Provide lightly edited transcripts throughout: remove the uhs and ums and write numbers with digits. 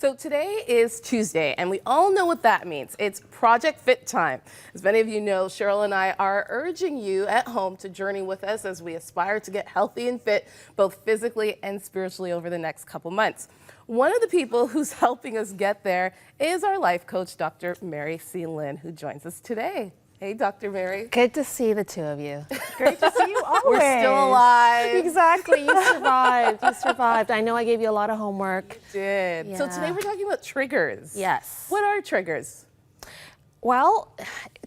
So today is Tuesday, and we all know what that means. It's Project Fit time. As many of you know, Cheryl and I are urging you at home to journey with us as we aspire to get healthy and fit, both physically and spiritually over the next couple months. One of the people who's helping us get there is our life coach, Dr. Mary C. Lynn, who joins us today. Hey, Dr. Mary. Good to see the two of you. Great to see you always. We're still alive. Exactly. You survived. You survived. I know I gave you a lot of homework. Did. Yeah. So today we're talking about triggers. Yes. What are triggers? Well,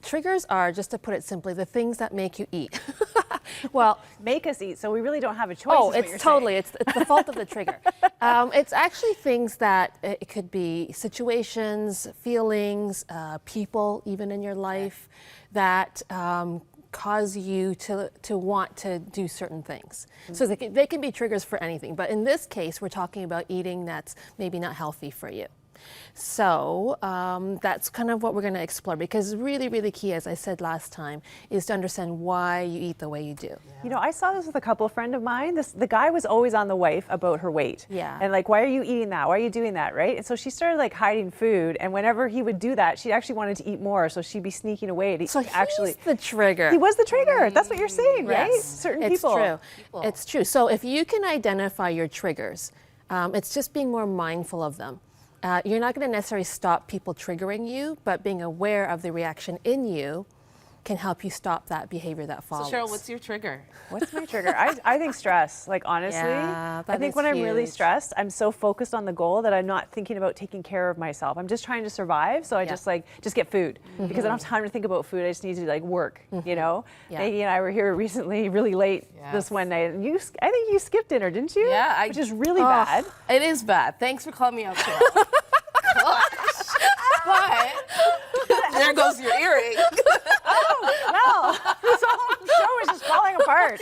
triggers are, just to put it simply, the things that make you eat. Well, Make us eat, so we really don't have a choice. oh, is what it's you're totally, saying. it's the fault of the trigger. It's actually things that, it could be situations, feelings, people even in your life that cause you to want to do certain things. So they can be triggers for anything, but in this case, we're talking about eating that's maybe not healthy for you. So that's kind of what we're going to explore, because really, really key, as I said last time, is to understand why you eat the way you do. You know, I saw this with a couple friend of mine. The guy was always on the wife about her weight. Yeah. And like, why are you eating that? Why are you doing that, right? And so she started like hiding food, and whenever he would do that, she actually wanted to eat more, so she'd be sneaking away to So actually. he's the trigger. He was the trigger. That's what you're saying, right? Yes, Certain it's people. true. It's true. So if you can identify your triggers, it's just being more mindful of them. You're not going to necessarily stop people triggering you, but being aware of the reaction in you can help you stop that behavior that follows. So Cheryl, what's your trigger? What's my trigger? I think stress. Like, honestly, Yeah, I that think is when I'm really huge. stressed, I'm so focused on the goal that I'm not thinking about taking care of myself. I'm just trying to survive. So I Yeah. just get food because I don't have time to think about food. I just need to like work, you know? Yeah. Maggie and I were here recently, really late this Yes. one night. And I think you skipped dinner, didn't you? Yeah, Which is really bad. It is bad. Thanks for calling me out, Cheryl. Gosh. But there goes your earring. Well, this whole show is just falling apart.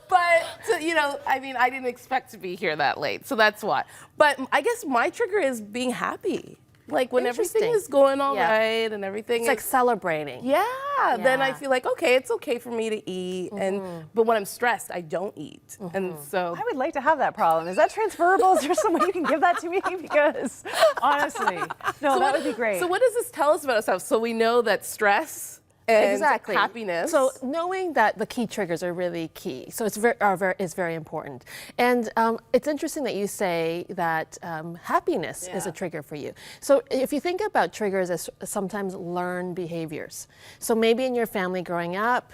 But, you know, I mean, I didn't expect to be here that late, so that's why. But I guess my trigger is being happy. Like when everything Interesting. is going all Yeah. right and everything It's like is, celebrating. yeah, then I Yeah. feel like, okay, it's okay for me to eat. But when I'm stressed, I don't eat. And so I would like to have that problem. Is that transferable? Is there some way you can give that to me? Because honestly, no, that would be great. So what does this tell us about ourselves? So we know that stress and Exactly. happiness. So knowing that the key triggers are really key. So it's is very important. And it's interesting that you say that happiness is a Yeah. trigger for you. So if you think about triggers as sometimes learned behaviors. So maybe in your family growing up,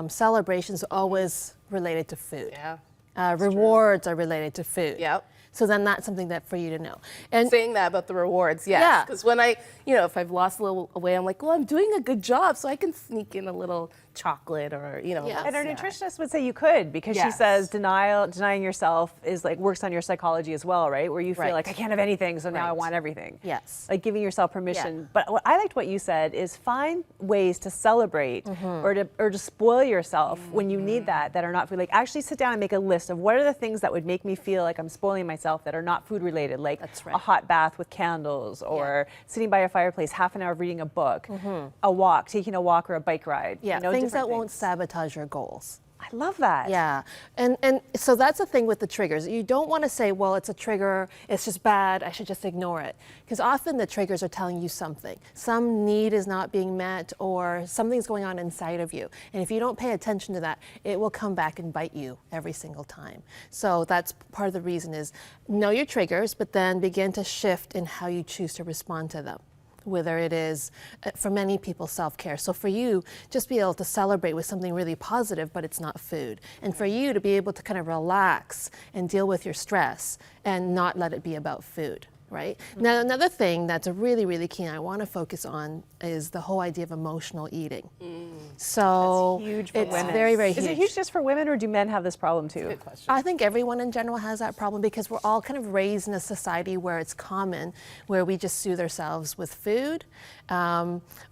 celebrations are always related to food. Yeah. Rewards are related to food. Yep. So then that's something that for you to know. And Saying that about the rewards, yes. Yeah. Because when if I've lost a little weight, I'm like, well, I'm doing a good job, so I can sneak in a little chocolate or, Yeah. And our snack. nutritionist would say you could, because she Yes. says denying yourself is like works on your psychology as well, right? Where you feel Right. like I can't have anything, so now I Right. want everything. Yes. Like giving yourself permission. But I liked what you said is find ways to celebrate or to spoil yourself when you need that are not food. Like actually sit down and make a list of what are the things that would make me feel like I'm spoiling myself that are not food related, like That's right. a hot bath with candles or sitting by a fireplace, half an hour of reading a book, a walk, taking a walk or a bike ride. yeah, you know, things different that won't things. sabotage your goals. I love that. Yeah, and so that's the thing with the triggers. You don't want to say, well, it's a trigger, it's just bad, I should just ignore it. Because often the triggers are telling you something. Some need is not being met or something's going on inside of you. And if you don't pay attention to that, it will come back and bite you every single time. So that's part of the reason is know your triggers, but then begin to shift in how you choose to respond to them. Whether it is, for many people, self-care. So for you, just be able to celebrate with something really positive, but it's not food. And for you to be able to kind of relax and deal with your stress and not let it be about food, right? Now, another thing that's a really, really key I want to focus on is the whole idea of emotional eating. So That's huge for it's women. very, very Is huge. it huge just for women, or do men have this problem too? Good question. I think everyone in general has that problem because we're all kind of raised in a society where it's common, where we just soothe ourselves with food,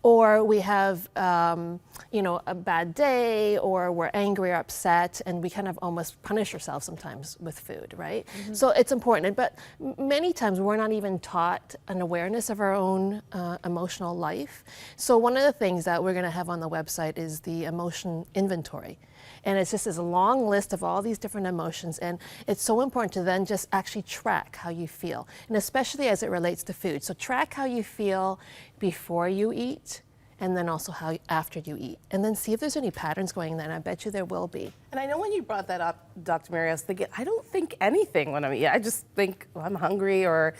or we have, a bad day, or we're angry or upset, and we kind of almost punish ourselves sometimes with food, right? So it's important. But many times we're not not even taught an awareness of our own emotional life. So one of the things that we're going to have on the website is the emotion inventory. And it's just this long list of all these different emotions. And it's so important to then just actually track how you feel, and especially as it relates to food. So track how you feel before you eat, and then also how after you eat. And then see if there's any patterns going on, and I bet you there will be. And I know when you brought that up, Dr. Mary, I was thinking, I don't think anything when I'm eating. I just think, well, I'm hungry, or,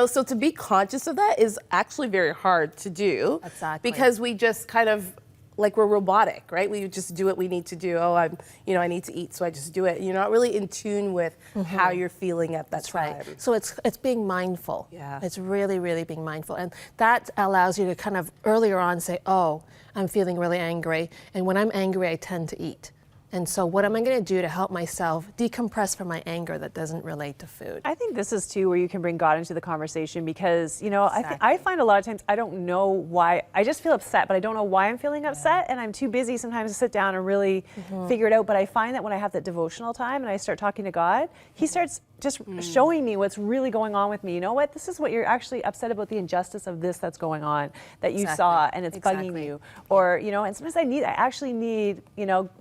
so to be conscious of that is actually very hard to do. Exactly. Because we just kind of, like, we're robotic, right? We just do what we need to do. Oh, I need to eat, so I just do it. You're not really in tune with how you're feeling at that time. Right. So it's being mindful. Yeah. It's really, really being mindful. And that allows you to kind of earlier on say, oh, I'm feeling really angry. And when I'm angry, I tend to eat. And so what am I going to do to help myself decompress from my anger that doesn't relate to food? I think this is too where you can bring God into the conversation, because Exactly. I find a lot of times I don't know why. I just feel upset, but I don't know why I'm feeling upset, and I'm too busy sometimes to sit down and really figure it out. But I find that when I have that devotional time and I start talking to God, He starts just showing me what's really going on with me. You know what? This is what you're actually upset about, the injustice of this that's going on that you Exactly. saw, and it's bugging Exactly. you. Or, and sometimes I actually need,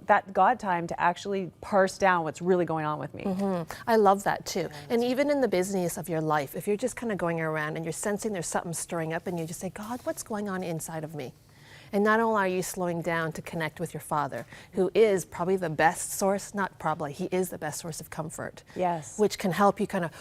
that God time to actually parse down what's really going on with me. I love that too. And even in the business of your life, if you're just kind of going around and you're sensing there's something stirring up, and you just say, God, what's going on inside of me? And not only are you slowing down to connect with your Father, who is probably the best source, not probably, He is the best source of comfort. Yes. Which can help you kind of,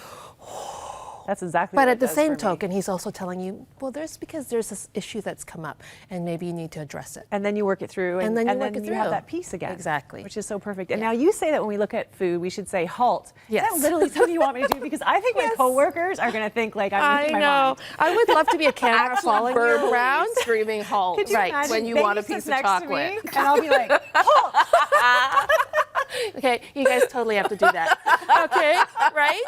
That's exactly but what at it the does same for me. token, He's also telling you, well, there's this issue that's come up, and maybe you need to address it. And then you work it through, And then you work it you have through. that peace again. Exactly. Which is so perfect. And now you say that when we look at food, we should say halt. Yes. Is that literally something you want me to do? Because I think my coworkers are going to think like I'm losing my mind. I would love to be a camera Actually following you verbally around. screaming halt Could you Right, imagine when you Becky want a sits piece of next to me, chocolate. and I'll be like, halt. Okay, you guys totally have to do that. Okay, right?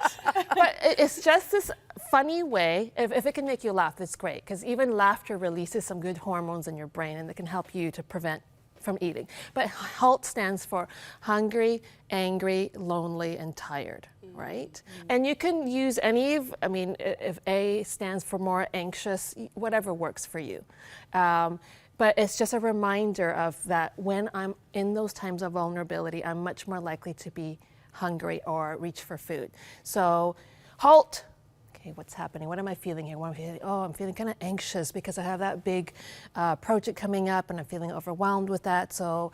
But it's just this funny way. If it can make you laugh, that's great, because even laughter releases some good hormones in your brain, and it can help you to prevent from eating. But HALT stands for hungry, angry, lonely, and tired, right? And you can use any of, if A stands for more anxious, whatever works for you. But it's just a reminder of that when I'm in those times of vulnerability, I'm much more likely to be hungry or reach for food. So, halt. Okay, what's happening? What am I feeling here? What am I feeling? Oh, I'm feeling kind of anxious because I have that big project coming up, and I'm feeling overwhelmed with that. So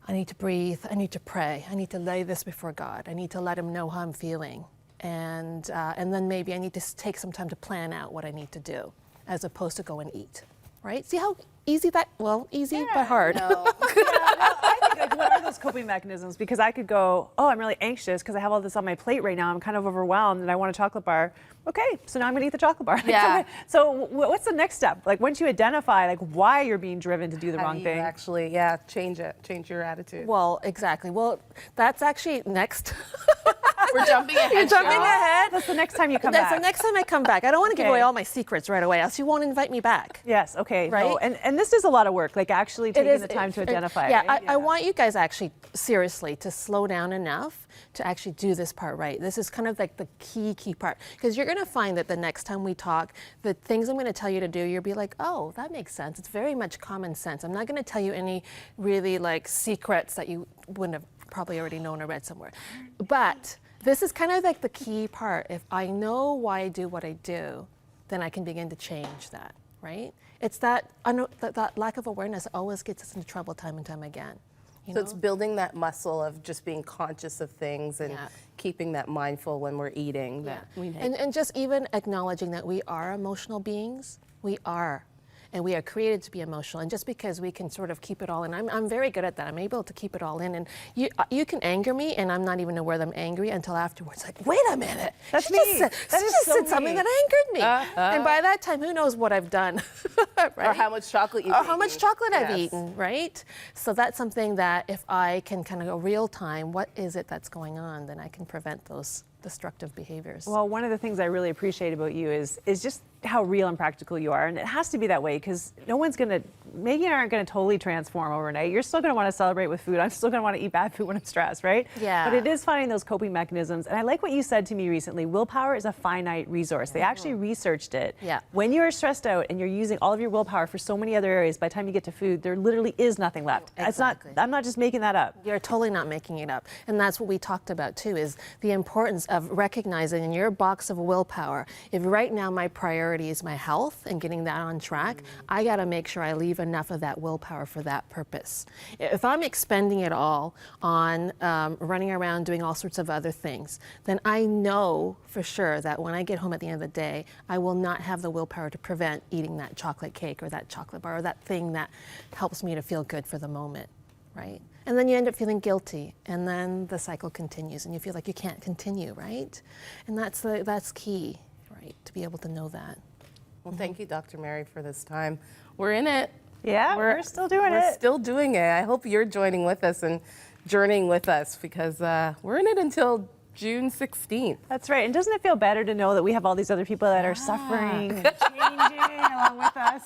I need to breathe. I need to pray. I need to lay this before God. I need to let Him know how I'm feeling. And then maybe I need to take some time to plan out what I need to do, as opposed to go and eat. Right? See how easy that, easy but hard. No. I think, like, what are those coping mechanisms? Because I could go, oh, I'm really anxious because I have all this on my plate right now. I'm kind of overwhelmed and I want a chocolate bar. Okay, so now I'm gonna eat the chocolate bar. Yeah. So what's the next step? Like, once you identify like why you're being driven to do the How wrong do you thing. actually, change your attitude. Well, exactly. Well, that's actually next. We're jumping ahead. You're jumping Cheryl. ahead. That's the next time you come That's back. the next time I come back. I don't want to give Okay. away all my secrets right away, else you won't invite me back. Yes, okay. Right? No, and this is a lot of work, like actually taking the time to identify. Yeah, right? I want you guys actually, seriously, to slow down enough to actually do this part right. This is kind of like the key part. Because you're going to find that the next time we talk, the things I'm going to tell you to do, you'll be like, oh, that makes sense. It's very much common sense. I'm not going to tell you any really like secrets that you wouldn't have probably already known or read somewhere. But this is kind of like the key part. If I know why I do what I do, then I can begin to change that, right? It's that lack of awareness that always gets us into trouble time and time again. You So know? it's building that muscle of just being conscious of things and Yeah. keeping that mindful when we're eating. That we make. And just even acknowledging that we are emotional beings, we are. And we are created to be emotional. And just because we can sort of keep it all in, I'm very good at that. I'm able to keep it all in. And you can anger me, and I'm not even aware that I'm angry until afterwards. Like, wait a minute. That's she me. Just said, That she is just so said something me. that angered me. And by that time, who knows what I've done, right? Or how much chocolate you've Or how much eaten. chocolate I've Yes. eaten, right? So that's something that if I can kind of go real time, what is it that's going on, then I can prevent those destructive behaviors. Well, one of the things I really appreciate about you is just how real and practical you are. And it has to be that way because no one's going to, Maggie and I aren't going to totally transform overnight. You're still going to want to celebrate with food. I'm still going to want to eat bad food when I'm stressed, right? Yeah. But it is finding those coping mechanisms. And I like what you said to me recently. Willpower is a finite resource. They actually researched it. Yeah. When you're stressed out and you're using all of your willpower for so many other areas, by the time you get to food, there literally is nothing left. Exactly. I'm not just making that up. You're totally not making it up. And that's what we talked about too, is the importance of recognizing in your box of willpower, if right now my priority is my health and getting that on track, I got to make sure I leave enough of that willpower for that purpose. If I'm expending it all on running around doing all sorts of other things, then I know for sure that when I get home at the end of the day, I will not have the willpower to prevent eating that chocolate cake or that chocolate bar or that thing that helps me to feel good for the moment, right? And then you end up feeling guilty, and then the cycle continues, and you feel like you can't continue, right? And that's key, right? To be able to know that. Well, thank you, Dr. Mary, for this time. We're in it. Yeah, we're still doing it. We're still doing it. I hope you're joining with us and journeying with us because we're in it until June 16th. That's right. And doesn't it feel better to know that we have all these other people that are suffering and changing along with us?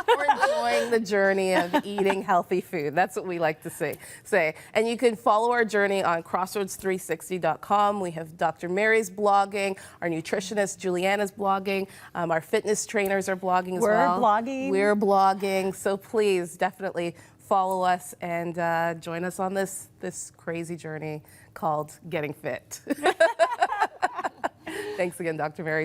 We're enjoying the journey of eating healthy food. That's what we like to say. And you can follow our journey on crossroads360.com. We have Dr. Mary's blogging, our nutritionist Juliana's blogging, our fitness trainers are blogging as well. We're blogging. So please definitely follow us and join us on this crazy journey called Getting Fit. Thanks again, Dr. Mary.